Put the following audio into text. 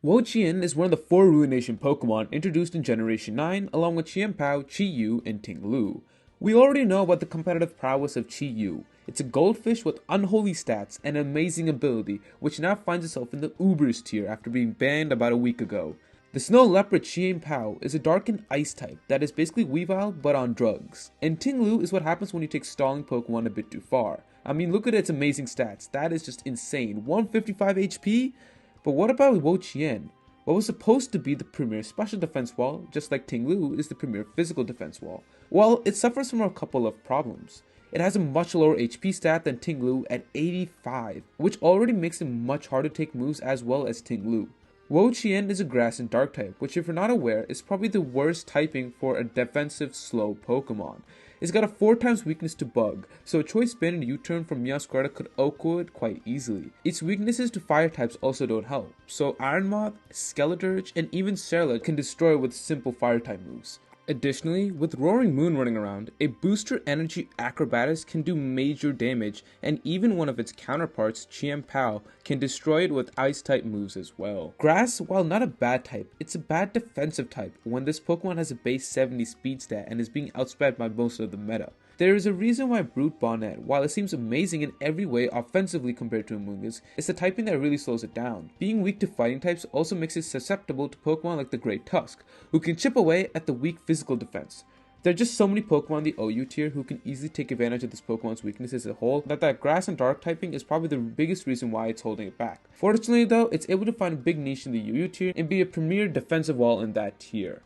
Wo-Chien is one of the 4 Ruination Pokemon introduced in Generation 9 along with Chien-Pao, Chi-Yu, and Ting-Lu. We already know about the competitive prowess of Chi-Yu. It's a goldfish with unholy stats and amazing ability which now finds itself in the Ubers tier after being banned about a week ago. The Snow Leopard Chien-Pao is a dark and ice type that is basically Weavile but on drugs. And Ting-Lu is what happens when you take stalling Pokemon a bit too far. I mean, look at its amazing stats, that is just insane, 155 HP? But what about Wo-Chien? What was supposed to be the premier special defense wall, just like Ting-Lu is the premier physical defense wall? Well, it suffers from a couple of problems. It has a much lower HP stat than Ting-Lu at 85, which already makes it much harder to take moves as well as Ting-Lu. Wo-Chien is a grass and dark type, which if you're not aware is probably the worst typing for a defensive slow Pokemon. It's got a 4 times weakness to bug, so a choice spin and U-turn from Meowscarada could OHKO it quite easily. Its weaknesses to fire types also don't help, so Iron Moth, Skeleturge, and even Sarla can destroy with simple fire type moves. Additionally, with Roaring Moon running around, a Booster Energy Acrobatus can do major damage, and even one of its counterparts, Chien-Pao, can destroy it with Ice-type moves as well. Grass, while not a bad type, it's a bad defensive type when this Pokemon has a base 70 speed stat and is being outsped by most of the meta. There is a reason why Brute Bonnet, while it seems amazing in every way offensively compared to Amoonguss, is the typing that really slows it down. Being weak to fighting types also makes it susceptible to Pokemon like the Great Tusk, who can chip away at the weak physical defense. There are just so many Pokemon in the OU tier who can easily take advantage of this Pokemon's weakness as a whole that grass and dark typing is probably the biggest reason why it's holding it back. Fortunately though, it's able to find a big niche in the UU tier and be a premier defensive wall in that tier.